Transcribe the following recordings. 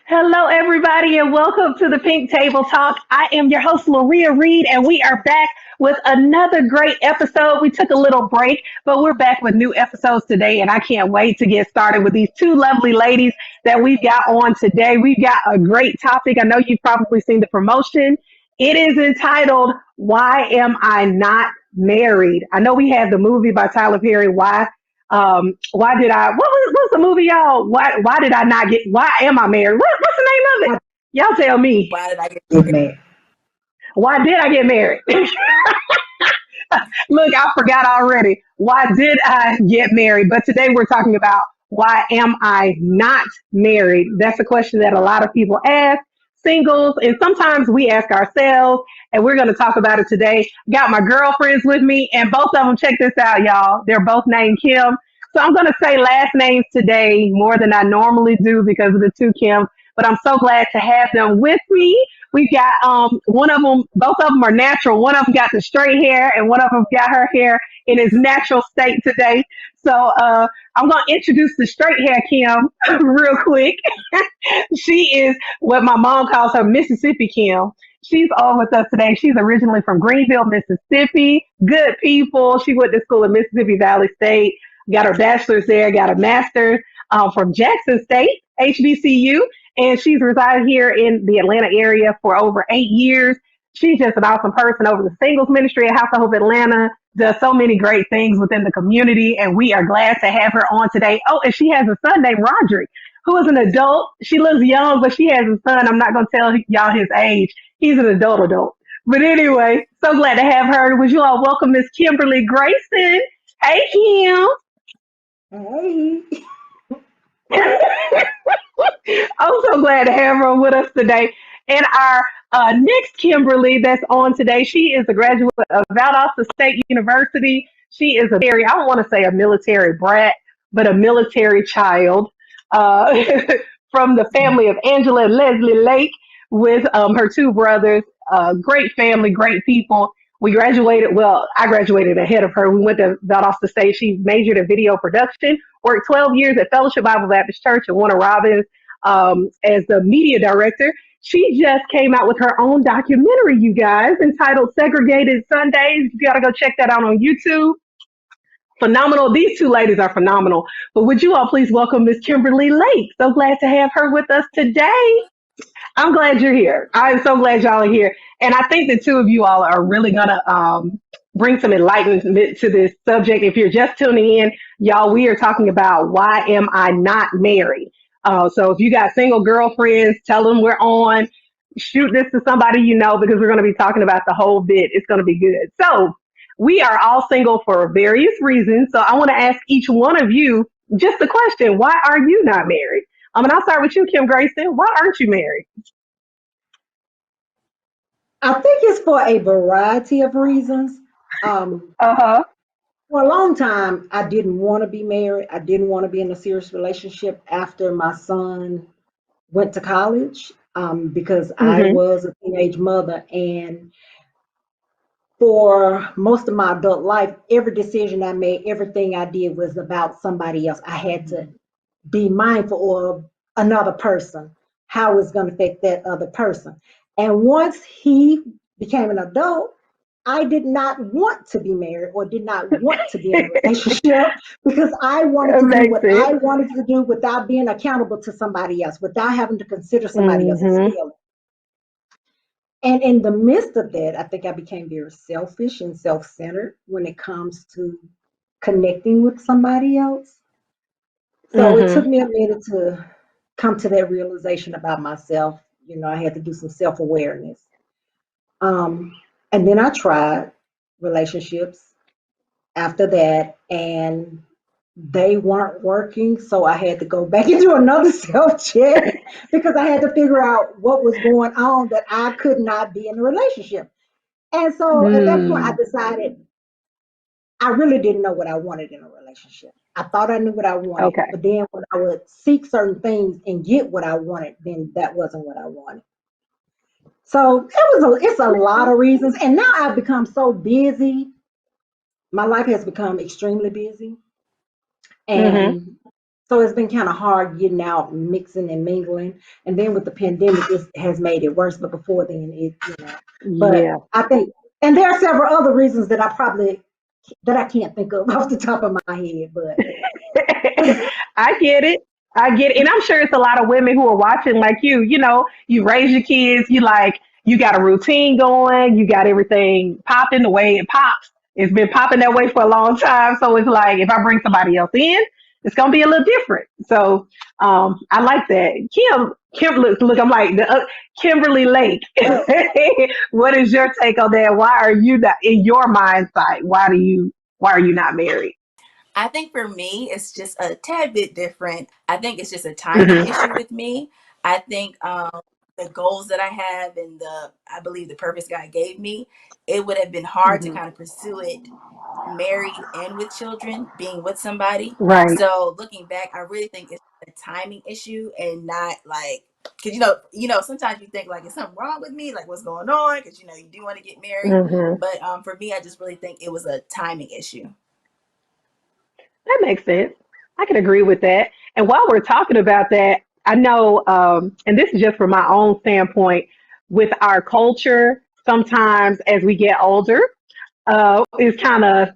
Hello, everybody, and welcome to the Pink Table Talk. I am your host, Maria Reed, and we are back with another great episode. We took a little break, but we're back with new episodes today, and I can't wait to get started with these two lovely ladies that we've got on today. We've got a great topic. I know you've probably seen the promotion. It is entitled, Why Am I Not Married? I know we have the movie by Tyler Perry, why did I? What's the movie, y'all? Why did I not get? Why am I married? What's the name of it? Y'all tell me. Why did I get married? Why did I get married? Look, I forgot already. Why did I get married? But today we're talking about why am I not married? That's a question that a lot of people ask, singles, and sometimes we ask ourselves, and we're going to talk about it today. Got my girlfriends with me, and both of them, check this out, y'all. They're both named Kim. So I'm going to say last names today more than I normally do because of the two Kim, but I'm so glad to have them with me. We got one of them, both of them are natural. One of them got the straight hair, and one of them got her hair in its natural state today. So I'm gonna introduce the straight hair Kim real quick. She is what my mom calls her Mississippi Kim. She's on with us today. She's originally from Greenville, Mississippi. Good people. She went to school at Mississippi Valley State. Got her bachelor's there. Got a master's from Jackson State, HBCU, and she's resided here in the Atlanta area for over 8 years. She's just an awesome person over the singles ministry at House of Hope Atlanta, does so many great things within the community, and we are glad to have her on today. Oh, and she has a son named Roderick, who is an adult. She looks young, but she has a son. I'm not going to tell y'all his age. He's an adult. But anyway, so glad to have her. Would you all welcome Miss Kimberly Grayson? Hey, Kim. Hey. I'm so glad to have her with us today. And our next Kimberly that's on today, she is a graduate of Valdosta State University. She is I don't want to say a military brat, but a military child uh, from the family of Angela and Leslie Lake with her two brothers. Great family, great people. We graduated, well, I graduated ahead of her. We went to Valdosta State. She majored in video production, worked 12 years at Fellowship Bible Baptist Church in Warner Robins as the media director. She just came out with her own documentary, you guys, entitled Segregated Sundays. You got to go check that out on YouTube. Phenomenal. These two ladies are phenomenal. But would you all please welcome Miss Kimberly Lake? So glad to have her with us today. I'm glad you're here. I'm so glad y'all are here. And I think the two of you all are really going to bring some enlightenment to this subject. If you're just tuning in, y'all, we are talking about why am I not married? So if you got single girlfriends, tell them we're on. Shoot this to somebody you know because we're going to be talking about the whole bit. It's going to be good. So we are all single for various reasons. So I want to ask each one of you just a question. Why are you not married? And I'll start with you, Kim Grayson. Why aren't you married? I think it's for a variety of reasons. Um, Uh huh. for a long time, I didn't want to be married. I didn't want to be in a serious relationship after my son went to college because I Mhm. was a teenage mother. And for most of my adult life, every decision I made, everything I did was about somebody else. I had to be mindful of another person, how it's going to affect that other person. And once he became an adult, I did not want to be married or did not want to be in a relationship because I wanted It to do makes what sense. I wanted to do without being accountable to somebody else, without having to consider somebody else's Mhm. feelings. And in the midst of that, I think I became very selfish and self centered when it comes to connecting with somebody else. So it took Mhm. me a minute to come to that realization about myself. You know, I had to do some self awareness. Um, and then I tried relationships after that, and they weren't working. So I had to go back and do another self check because I had to figure out what was going on that I could not be in a relationship. And so at that point, I Mm. decided I really didn't know what I wanted in a relationship. I thought I knew what I wanted, Okay. but then when I would seek certain things and get what I wanted, then that wasn't what I wanted. So it's a lot of reasons. And now I've become so busy. My life has become extremely busy. Mhm. And So it's been kind of hard getting out, mixing and mingling. And then with the pandemic, it has made it worse. But before then, but Yeah. I think, and there are several other reasons that I can't think of off the top of my head. But I get it. I get it. And I'm sure it's a lot of women who are watching like you know, you raise your kids, you got a routine going, you got everything popping the way it pops. It's been popping that way for a long time. So it's like if I bring somebody else in, it's gonna be a little different. So I like that. Look, I'm like Kimberly Lake. What is your take on that? Why are you not in your mindset? Why are you not married? I think for me, it's just a tad bit different. I think it's just a timing Hmm. issue with me. I think the goals that I have and I believe the purpose God gave me, it would have been hard to Hmm. kind of pursue it married and with children, being with somebody. Right. So looking back, I really think it's a timing issue and not like, because sometimes you think like, is something wrong with me? Like, what's going on? Because you do want to get married, Hmm. but for me, I just really think it was a timing issue. That makes sense. I can agree with that. And while we're talking about that, I know, and this is just from my own standpoint, with our culture, sometimes as we get older, it's kind of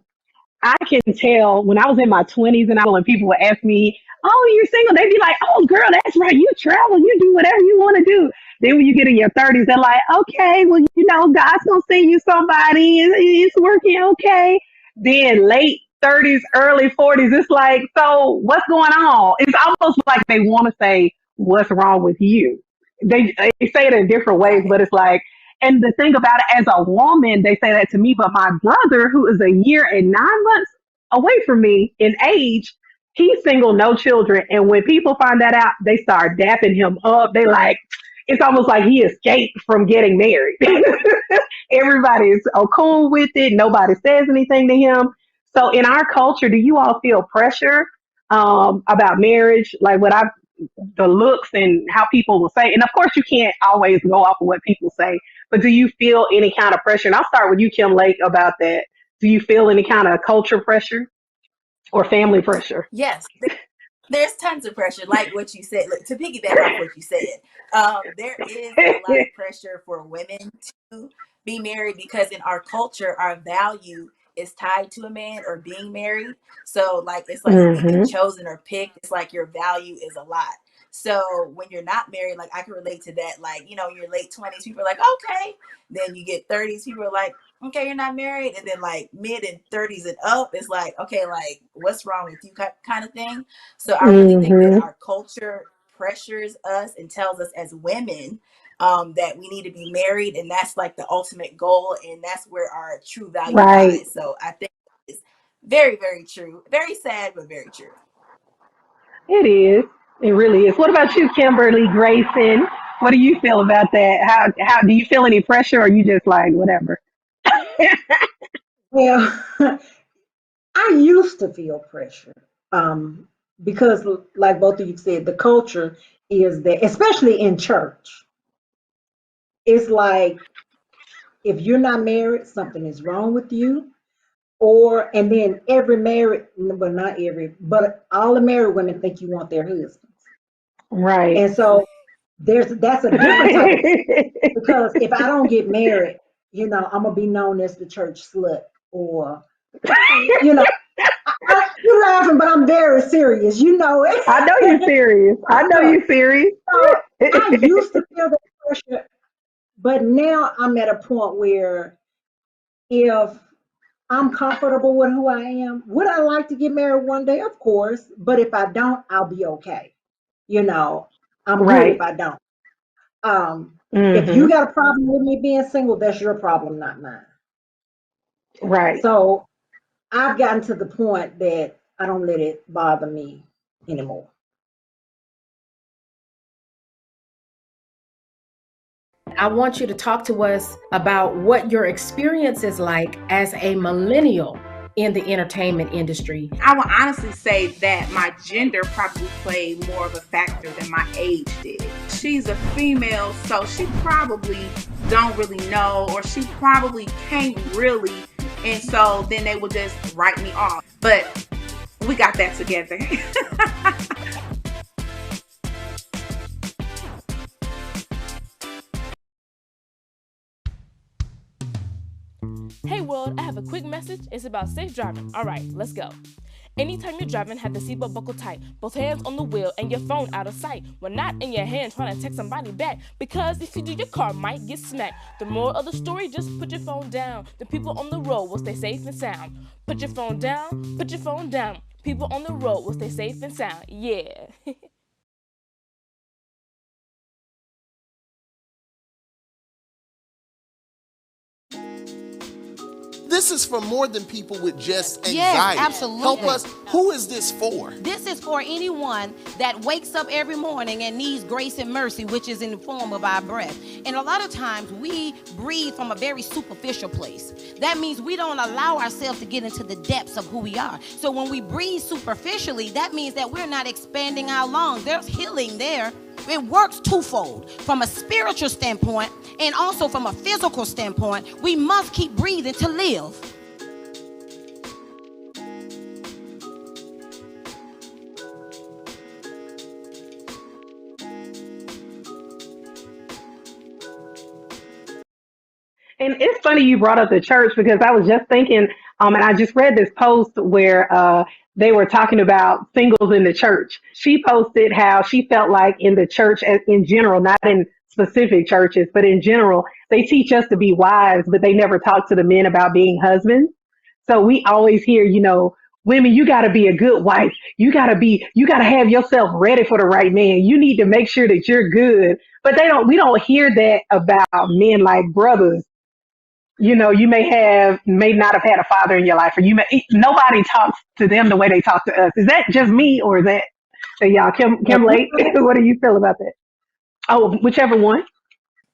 I can tell when I was in my 20s and people would ask me, "Oh, you're single?" They'd be like, "Oh, girl, that's right. You travel, you do whatever you want to do." Then when you get in your 30s, they're like, "Okay, well, God's gonna send you somebody. It's working okay." Then late 30s, early 40s, it's like, so what's going on? It's almost like they want to say, "What's wrong with you?" They say it in different ways, Right. but it's like, and the thing about it, as a woman, they say that to me, but my brother, who is a year and 9 months away from me in age, he's single, no children. And when people find that out, they start dapping him up. They like, it's almost like he escaped from getting married. Everybody's cool with it. Nobody says anything to him. So in our culture, do you all feel pressure about marriage? Like the looks and how people will say, and of course you can't always go off of what people say, but do you feel any kind of pressure? And I'll start with you, Kim Lake, about that. Do you feel any kind of culture pressure or family pressure? Yes, there's tons of pressure, like what you said. Look, to piggyback off what you said, there is a lot of pressure for women to be married because in our culture, our value is tied to a man or being married. So, like, it's like if you've been Hmm. chosen or picked, it's like your value is a lot. So, when you're not married, like, I can relate to that. Like, your late 20s, people are like, okay. Then you get 30s, people are like, okay, you're not married. And then, like, mid and 30s and up, it's like, okay, like, what's wrong with you kind of thing. So I really think that Hmm. our culture pressures us and tells us as women that we need to be married, and that's like the ultimate goal, and that's where our true value Right. lies. So I think it's very, very true. Very sad, but very true. It is. It really is. What about you, Kimberly Grayson? What do you feel about that? How do you feel any pressure, or you just like whatever? well, I used to feel pressure um, because, like both of you said, the culture is that, especially in church, it's like if you're not married, something is wrong with you. Or, and then every married, well, not every, but all the married women think you want their husbands. Right. And so that's a different type of, because if I don't get married, I'm gonna be known as the church slut, or you know, you're laughing, but I'm very serious. You know I know you're it. serious. I know you're serious. So I used to feel that pressure, but now I'm at a point where if I'm comfortable with who I am, would I like to get married one day? Of course, but if I don't, I'll be okay. You know, I'm good if Right. I don't. If you Hmm. got a problem with me being single, that's your problem, not mine. Right. So I've gotten to the point that I don't let it bother me anymore. I want you to talk to us about what your experience is like as a millennial in the entertainment industry. I would honestly say that my gender probably played more of a factor than my age did. She's a female, so she probably don't really know, or she probably can't really, and so then they will just write me off. But we got that together. Hey world, I have a quick message. It's about safe driving. All right, let's go. Anytime you're driving, have the seatbelt buckled tight, both hands on the wheel and your phone out of sight. When not in your hand trying to text somebody back, because if you do, your car might get smacked. The moral of the story, just put your phone down. The people on the road will stay safe and sound. Put your phone down, put your phone down. People on the road will stay safe and sound. Yeah. This is for more than people with just anxiety. Yes, absolutely. Help us. Who is this for? This is for anyone that wakes up every morning and needs grace and mercy, which is in the form of our breath. And a lot of times we breathe from a very superficial place. That means we don't allow ourselves to get into the depths of who we are. So when we breathe superficially, that means that we're not expanding our lungs. There's healing there. It works twofold, from a spiritual standpoint and also from a physical standpoint. We must keep breathing to live. And it's funny you brought up the church because I was just thinking, and I just read this post where they were talking about singles in the church. She posted how she felt like in the church in general, not in specific churches, but in general, they teach us to be wives, but they never talk to the men about being husbands. So we always hear, women, you got to be a good wife. You got to have yourself ready for the right man. You need to make sure that you're good. But we don't hear that about men like brothers. You may not have had a father in your life, or nobody talks to them the way they talk to us. Is that just me, or is that y'all? Kim Lake, what do you feel about that? Oh, whichever one.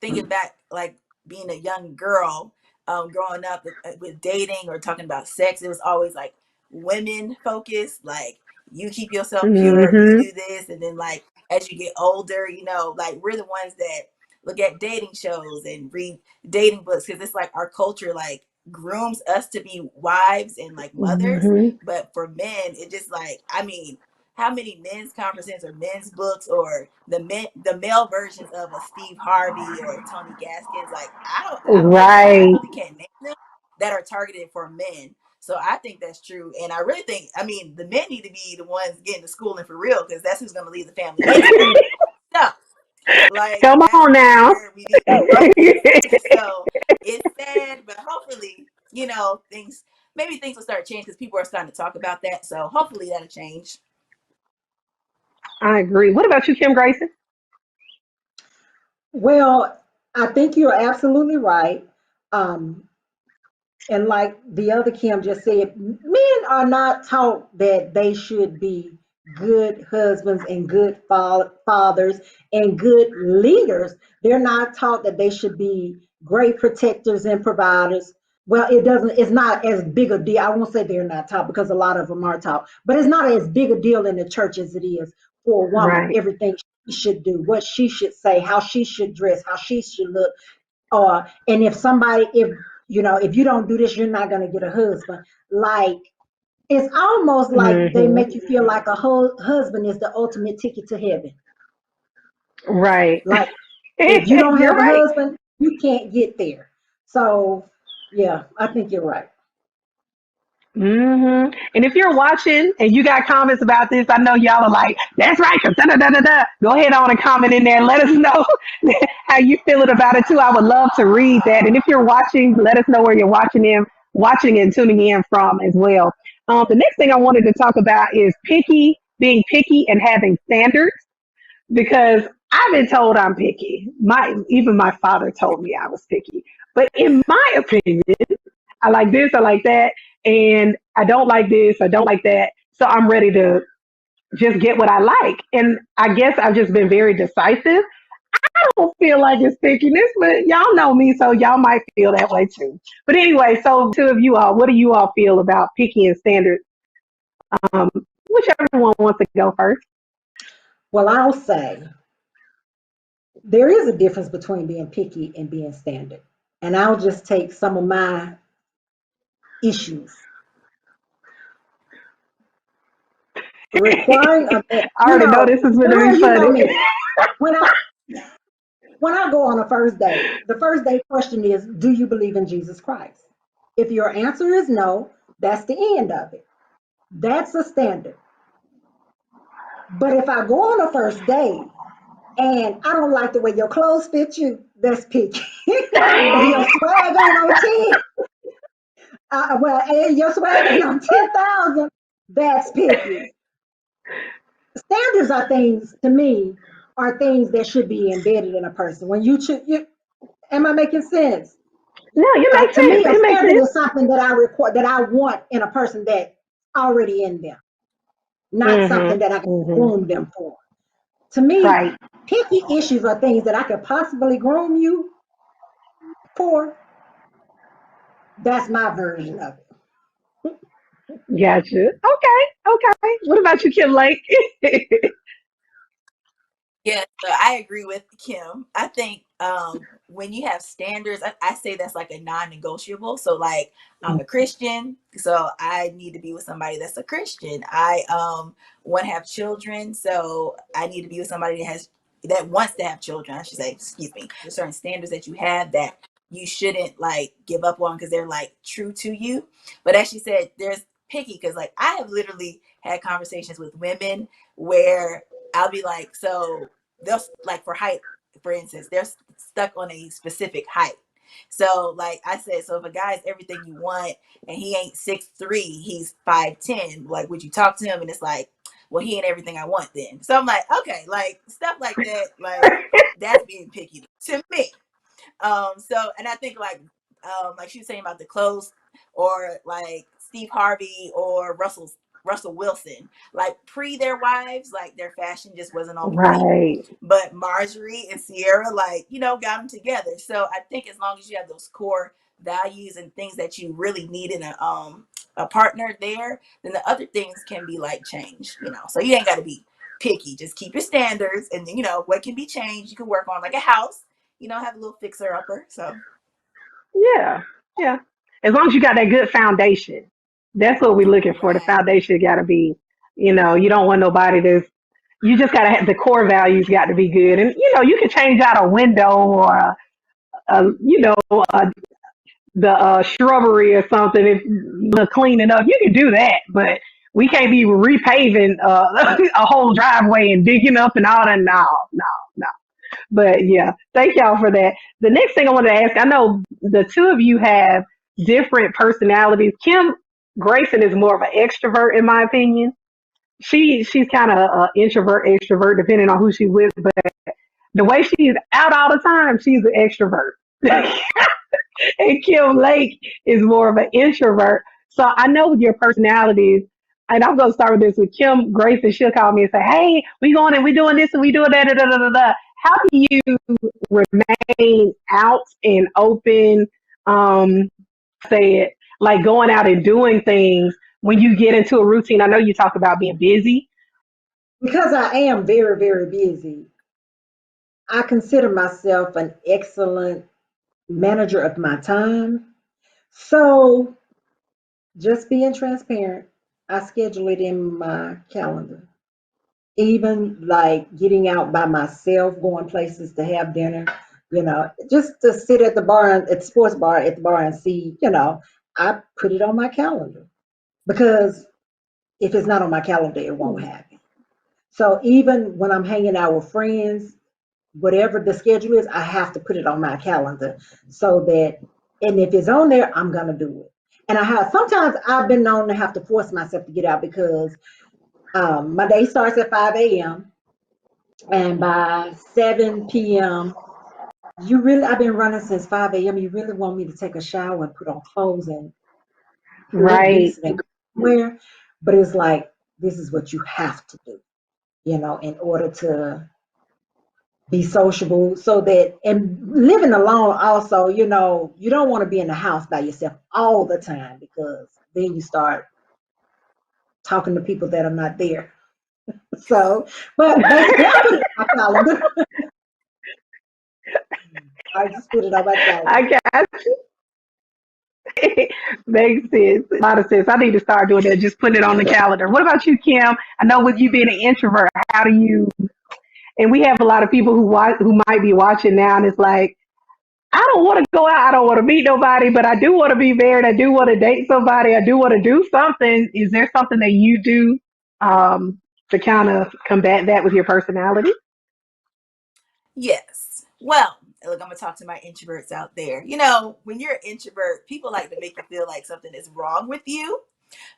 Thinking back, like being a young girl, growing up with dating or talking about sex, it was always like women focused. Like, you keep yourself pure, you do this, and then like as you get older, like we're the ones that look at dating shows and read dating books because it's like our culture like grooms us to be wives and like mothers. But for men, it just like, how many men's conferences or men's books or the male versions of a Steve Harvey or Tony Gaskins, like I really can't name them that are targeted for men. So I think that's true. And I really think, the men need to be the ones getting to schooling for real, because that's who's going to lead the family anyway. So, like, come on now. We need to grow. So it's sad, but hopefully, things will start changing because people are starting to talk about that. So hopefully that'll change. I agree. What about you, Kim Grayson? Well, I think you're absolutely right. And like the other Kim just said, men are not taught that they should be good husbands and good fathers and good leaders. They're not taught that they should be great protectors and providers. Well, it's not as big a deal. I won't say they're not taught, because a lot of them are taught, but it's not as big a deal in the church as it is for a woman. Right. Everything she should do, what she should say, how she should dress, how she should look. And if you don't do this, you're not going to get a husband. Like, it's almost like they make you feel like a husband is the ultimate ticket to heaven. Right. Like, if you don't have a husband, you can't get there. So, yeah, I think you're right. And if you're watching and you got comments about this, I know y'all are like, that's right. Go ahead on and comment in there. Let us know how you feeling about it too. I would love to read that. And if you're watching, let us know where you're watching and tuning in from as well. The next thing I wanted to talk about is being picky and having standards, because I've been told I'm picky. Even my father told me I was picky. But in my opinion, I like this, I like that, and I don't like this, I don't like that. So I'm ready to just get what I like. And I guess I've just been very decisive. I don't feel like it's pickiness, but y'all know me, so y'all might feel that way too. But anyway, so two of you all, what do you all feel about picky and standards? Whichever one wants to go first. Well, I'll say there is a difference between being picky and being standard. And I'll just take some of my issues. requiring a man. I already know this is going to be You know funny. me. When I go on a first date, the first date question is, do you believe in Jesus Christ? If your answer is no, that's the end of it. That's a standard. But if I go on a first date and I don't like the way your clothes fit you, that's picky. If your swag ain't on 10, and your swag ain't on 10,000, that's picky. Standards are things, to me, are things that should be embedded in a person. When am I making sense? No, it makes To me, sense. a It makes standard sense. is something that I require, that I want in a person that's already in them, not something that I can groom them for. To me, Right. picky issues are things that I could possibly groom you for. That's my version of it. Gotcha. Okay. What about you, Kim Lake? Yeah, so I agree with Kim. I think when you have standards, I say that's like a non-negotiable. So like I'm a Christian, so I need to be with somebody that's a Christian. I want to have children, so I need to be with somebody that wants to have children, I should say, excuse me. There's certain standards that you have that you shouldn't like give up on because they're like true to you. But as she said, there's picky because like I have literally had conversations with women where I'll be like, so they'll like for height, for instance, they're stuck on a specific height. So like I said, so if a guy is everything you want and he ain't 6'3", he's 5'10", like would you talk to him? And it's like, well, he ain't everything I want then. So I'm like, okay, like stuff like that, like that's being picky to me. So and I think like she was saying about the clothes or like Steve Harvey or Russell Wilson, like pre their wives, like their fashion just wasn't on point. Right. But Marjorie and Sierra, like, got them together. So I think as long as you have those core values and things that you really need in a partner there, then the other things can be like changed, So you ain't gotta be picky. Just keep your standards and then, what can be changed, you can work on like a house, have a little fixer upper. So Yeah. Yeah. As long as you got that good foundation, that's what we're looking for. The right. foundation got to be, you don't want nobody that's, you just got to have the core values got to be good. And, you can change out a window or, the shrubbery or something if you're cleaning up. You can do that, but we can't be repaving a whole driveway and digging up and all that. No. But yeah, thank y'all for that. The next thing I want to ask, I know the two of you have different personalities. Kim Grayson is more of an extrovert, in my opinion. She's kind of an introvert, extrovert, depending on who she's with. But the way she's out all the time, she's an extrovert. And Kim Lake is more of an introvert. So I know your personalities. And I'm gonna start with this with Kim Grayson. She'll call me and say, "Hey, we going and we doing this and we doing that." Da, da, da, da, da. How do you remain out and open? Say it like going out and doing things when you get into a routine. I know you talk about being busy. Because I am very, very busy, I consider myself an excellent manager of my time. So, just being transparent, I schedule it in my calendar. Even like getting out by myself, going places to have dinner, just to sit at the bar, at the sports bar, at the bar and see, I put it on my calendar because if it's not on my calendar, it won't happen. So even when I'm hanging out with friends, whatever the schedule is, I have to put it on my calendar so that, and if it's on there, I'm gonna do it. And sometimes I've been known to have to force myself to get out because my day starts at 5 a.m. and by 7 p.m. I've been running since 5 a.m. You really want me to take a shower and put on clothes and look Right. decent and wear, but it's like this is what you have to do, in order to be sociable. So that, and living alone also, you don't want to be in the house by yourself all the time because then you start talking to people that are not there. So, but basically, I put it on my calendar. I just put it on my calendar. I got you. Makes sense. A lot of sense. I need to start doing that. Just putting it on the calendar. What about you, Kim? I know with you being an introvert, how do you? And we have a lot of people who might be watching now, and it's like, I don't want to go out. I don't want to meet nobody, but I do want to be married. I do want to date somebody. I do want to do something. Is there something that you do to kind of combat that with your personality? Yes. Well, look, I'm gonna talk to my introverts out there. You know, when you're an introvert, people like to make you feel like something is wrong with you.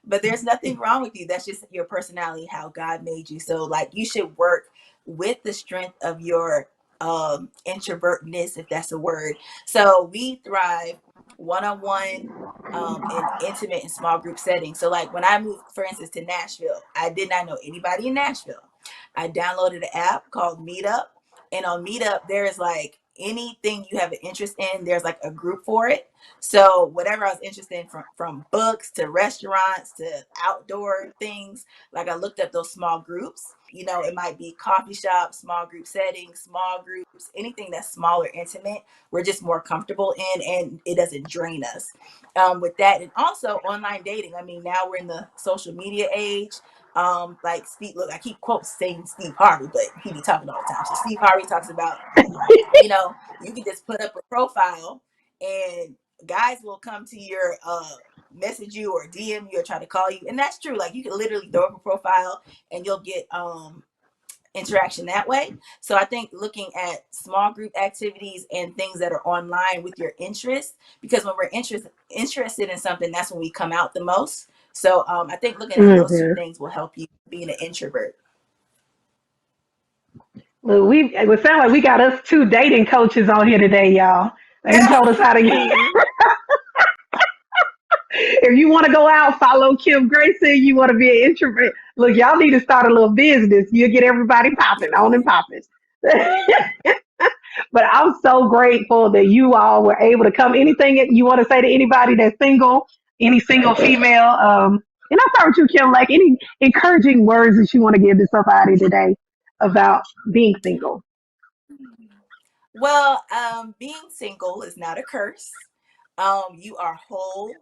But there's nothing wrong with you. That's just your personality, how God made you. So like you should work with the strength of your introvertness, if that's a word. So we thrive one-on-one in intimate and small group settings. So like when I moved, for instance, to Nashville, I did not know anybody in Nashville. I downloaded an app called Meetup, and on Meetup there is like anything you have an interest in, there's like a group for it. So whatever I was interested in, from books to restaurants to outdoor things, like I looked up those small groups. You know, it might be coffee shops, small group settings, small groups, anything that's small or intimate, we're just more comfortable in, and it doesn't drain us. With that, and also online dating. I mean, now we're in the social media age. Like Steve, look, I keep quote saying Steve Harvey, but he be talking all the time. So Steve Harvey talks about, you know, you can just put up a profile and guys will come to your message you or DM you or try to call you. And that's true. Like you can literally throw up a profile and you'll get interaction that way. So I think looking at small group activities and things that are online with your interests, because when we're interested in something, that's when we come out the most. So I think looking at those two Mm-hmm. things will help you being an introvert. Well, it sounds like we got us two dating coaches on here today, y'all. They told us how to get. If you want to go out, follow Kim Grayson. You want to be an introvert. Look, y'all need to start a little business. You'll get everybody popping, on and popping. But I'm so grateful that you all were able to come. Anything that you want to say to anybody that's single, any single female? And I'll start with you, Kim. Like any encouraging words that you want to give to somebody today about being single. Well, being single is not a curse. You are whole.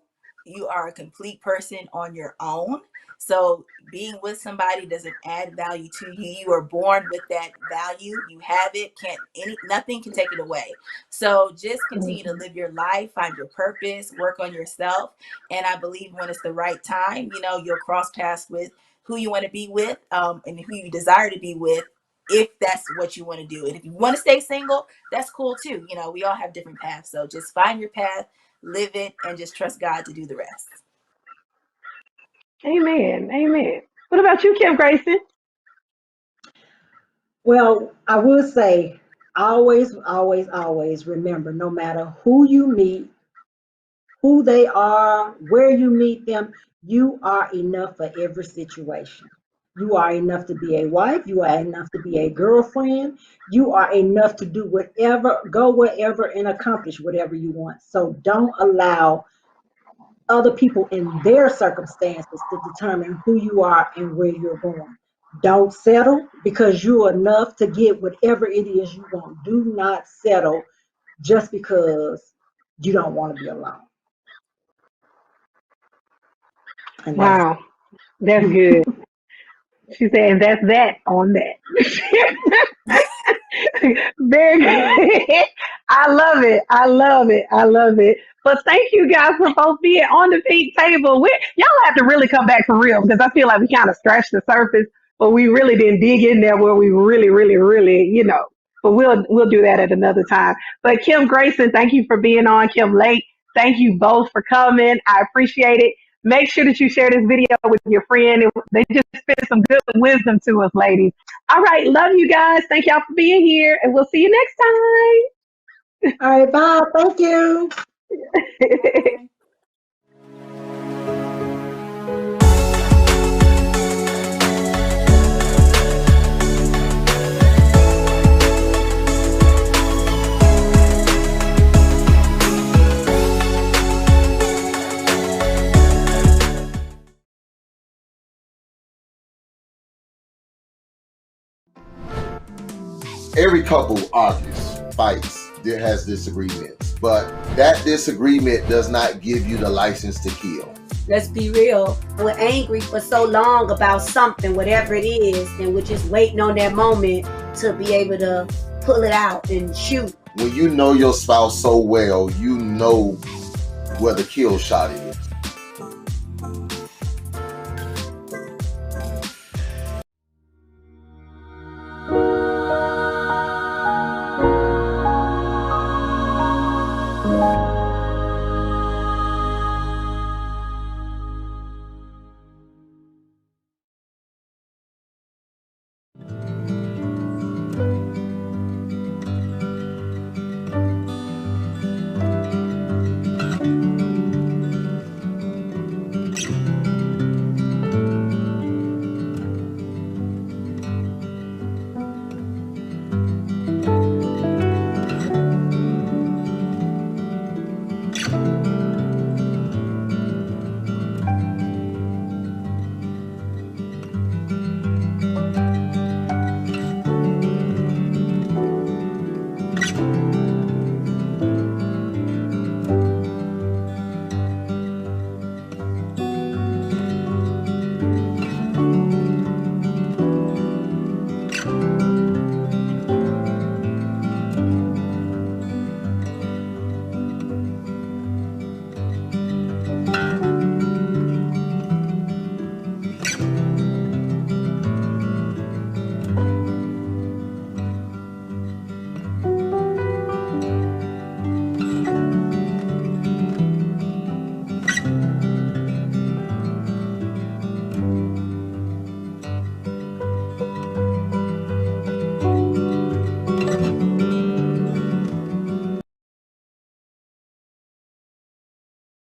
You are a complete person on your own. So being with somebody doesn't add value to you. You are born with that value. You have it. Can't any nothing can take it away. So just continue to Mhm. live your life, find your purpose, work on yourself. And I believe when it's the right time, you know, you'll cross paths with who you want to be with, and who you desire to be with, if that's what you want to do. And if you want to stay single, that's cool too. You know, we all have different paths. So just find your path, live it, and just trust God to do the rest. Amen. Amen. What about you, Kim Grayson? Well, I will say, always, always, always remember, no matter who you meet, who they are, where you meet them, you are enough for every situation. You are enough to be a wife. You are enough to be a girlfriend. You are enough to do whatever, go wherever, and accomplish whatever you want. So don't allow other people in their circumstances to determine who you are and where you're going. Don't settle because you're enough to get whatever it is you want. Do not settle just because you don't want to be alone. And that's Wow, that's good. She said, and that's that on that. Very good. I love it. I love it. I love it. But thank you guys for both being on the pink table. Y'all have to really come back for real because I feel like we kind of scratched the surface, but we really didn't dig in there where we really, really, really, But we'll do that at another time. But Kim Grayson, thank you for being on. Kim Lake, thank you both for coming. I appreciate it. Make sure that you share this video with your friend. They just spit some good wisdom to us, ladies. All right. Love you guys. Thank y'all for being here, and we'll see you all right. Bye. Thank you. next time. Bye. Every couple argues, fights, has disagreements, but that disagreement does not give you the license to kill. Let's be real. We're angry for so long about something, whatever it is, and we're just waiting on that moment to be able to pull it out and shoot. When you know your spouse so well, you know where the kill shot is.